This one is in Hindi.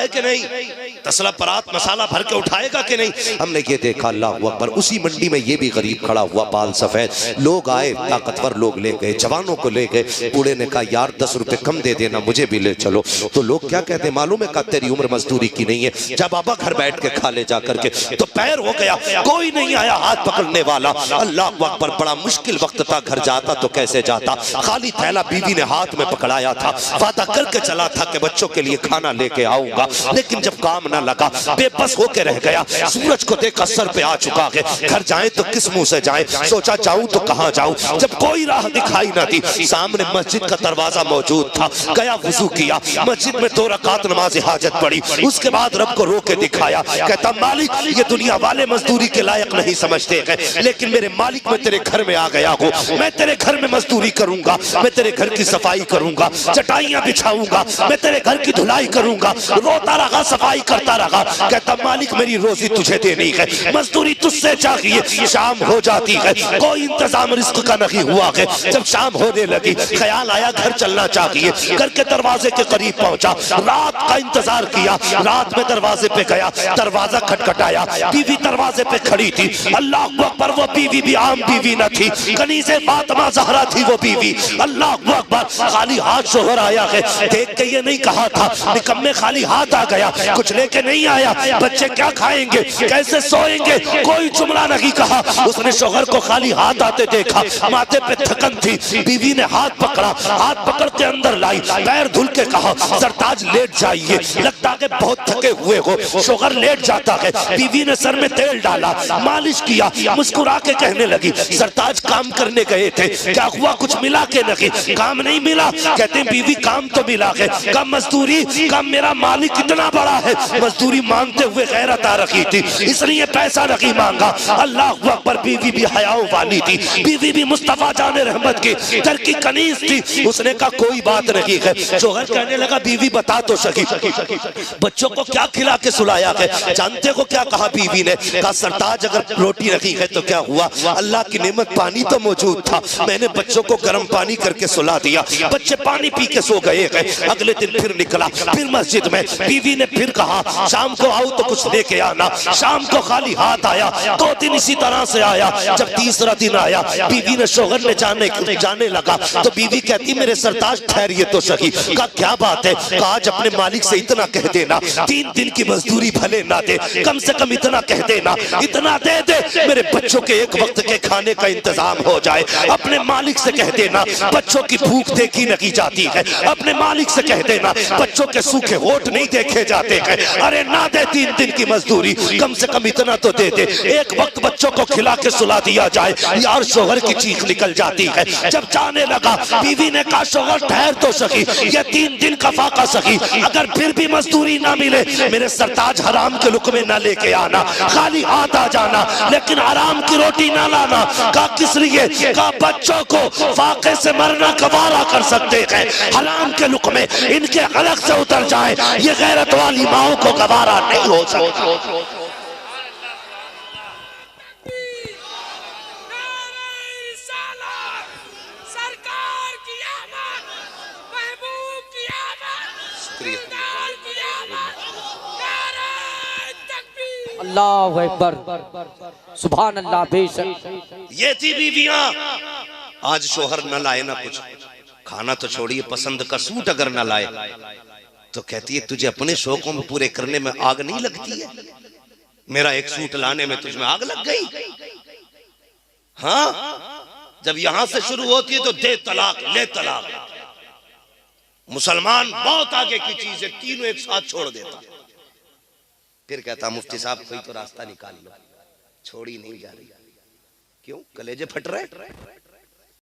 है कि नहीं, तसला परात मसाला भर के उठाएगा कि नहीं। हमने ये देखा, अल्लाह अकबर। उसी मंडी में ये भी गरीब खड़ा हुआ, बाल सफेद। लोग आए, ताकतवर लोग ले गए, जवानों को ले गए। बूढ़े ने कहा यार 10 रुपए कम दे देना, मुझे भी ले चलो। तो लोग क्या कहते हैं मालूम है, कहा तेरी उम्र मजदूरी की नहीं है, जब बाबा घर बैठ के खा ले जा करके। तो पैर हो गया, कोई नहीं आया हाथ पकड़ने वाला। अल्लाह अकबर, बड़ा मुश्किल वक्त था, घर जाता तो कैसे जाता। खाली थैला बीवी ने हाथ में पकड़ाया था, वादा करके चला था कि बच्चों के लिए खाना लेके आऊंगा, लेकिन जब काम ना लगा बेबस होके रह गया। सूरज को देखा सर पे आ चुका है, घर जाए तो किस मुंह से जाए। सोचा जाऊं तो कहां जाऊं, जब कोई राह दिखाई ना दी। सामने मस्जिद का दरवाजा मौजूद था, गया वुजू किया, मस्जिद में 2 रकात नमाज हाजत पड़ी। उसके बाद रब को रो के दिखाया, कहता मालिक ये दुनिया वाले मजदूरी के लायक नहीं समझते हैं, लेकिन मेरे मालिक मैं तेरे घर में आ गया हूँ, मैं तेरे घर में मजदूरी करूंगा, मैं तेरे घर की सफाई करूंगा, चटाइयां बिछाऊंगा, मैं तेरे घर की धुलाई करूंगा। रोता रहा, सफाई करता रहा, कहता मालिक मेरी रोजी तुझे देनी है, मजदूरी तुझसे चाहिए। शाम हो जाती है, कोई इंतजाम रिस्क का नहीं हुआ है। जब शाम होने लगी, ख्याल आया घर चलना चाहिए। घर के दरवाजे के करीब पहुंचा, रात का इंतजार किया। रात में दरवाजे पे गया, दरवाजा खटखटाया, बीवी दरवाजे पे खड़ी थी। अल्लाह अकबर, वो बीवी भी आम बीवी न थी, कनीज़े फातिमा ज़हरा थी वो बीवी। अल्लाह अकबर, खाली हाथ शोहर आया है। देख के ये नहीं कहा था निकम्मे खाली हाथ आ गया, कुछ लेके नहीं आया, बच्चे क्या खाएंगे, कैसे सोएंगे, कोई जुमला नहीं कहा। उसने शोहर को खाली हाथ आते देखा, माथे पे थकन थी। बीवी ने हाथ पकड़ा, हाथ पकड़ के अंदर लाई, पैर धुल के कहा सरताज लेट जाइए, लगता है बहुत थके हुए हो। शोहर लेट जाता है। बीवी ने सर में तेल डाला, मालिश किया, मुस्कुरा के कहने लगी सरताज काम करने गए थे, क्या हुआ, कुछ मिला के नहीं? काम नहीं मिला। कहते बीवी काम तो मिला है, कम मजदूरी, कम मेरा मालिक कितना बड़ा है, मजदूरी मांगते हुए गैरत आ रखी थी, इसलिए पैसा नहीं मांगा। अल्लाह अकबर, बीवी भी हयाओं वाली थी, बीवी भी मुस्तफा जाने रहमत की दर की कनीज थी। उसने कहा कोई बात नहीं है। शोहर कहने लगा बीवी बता तो सकी, बच्चों को क्या खिला के सुलाया है? जानते हो क्या कहा बीवी ने? कहा सरताज अगर रोटी रखी है तो क्या हुआ, अल्लाह की नेमत पानी तो मौजूद था, मैंने बच्चों को गर्म पानी करके सुला दिया, बच्चे पानी पी के सो गए हैं। अगले दिन फिर निकला, फिर मस्जिद में। बीवी ने फिर कहा शाम को आओ तो कुछ लेके आना। शाम को खाली हाथ आया, 2 दिन इसी तरह से आया। जब तीसरा दिन आया, बीवी ने शोहर ने जाने लगा तो बीवी कहती मेरे सरताज ठहरिए तो सही। कहा क्या बात है? कहा आज अपने मालिक से इतना कह देना, 3 दिन की मजदूरी भले ना दे, कम से कम इतना कह देना, इतना दे दे मेरे बच्चों के एक वक्त के खाने का इंतजाम हो जाए। अपने मालिक से कह देना बच्चों की भूख देखी नहीं जाती है, अपने मालिक से कह देना बच्चों के सूखे होठ नहीं देखे जाते हैं। अरे ना दे 3 दिन की मजदूरी, कम से कम इतना तो दे दे, एक वक्त बच्चों को खिला के सुला दिया जाए। यार शोहर की चीख निकल जाती है। जब जाने लगा, बीवी ने कहा शोहर ठहर तो सही, ये 3 दिन का फाका सही, अगर फिर भी मजदूरी ना मिले मेरे सरताज हराम के लुकमे ना लेके आना, खाली हाथ आ जाना, लेकिन हराम की रोटी ना लाना। कहा किस लिए? कहा बच्चों को फाके से मरना गवारा कर सकते हैं, हराम के लुकमे इनके अलग से उतर जाए, ये गैरत वाली माओ को गवारा नहीं हो सकता। अल्लाह अकबर, सुभान अल्लाह। बेशक ये थी बीवियां। आज शोहर न लाए ना कुछ, खाना तो छोड़िए, पसंद का सूट अगर न लाए तो कहती है तुझे अपने शौकों में पूरे करने में आग नहीं लगती है? मेरा एक सूट लाने में तुझमें आग लग गई? हाँ, जब यहां से शुरू होती है तो दे तलाक, ले तलाक। मुसलमान बहुत आगे की चीज है, तीनों एक साथ छोड़ देता। फिर कहता मुफ्ती साहब कोई तो रास्ता निकाल लो, छोड़ी नहीं जा रही। क्यों? कलेजे फट रहे?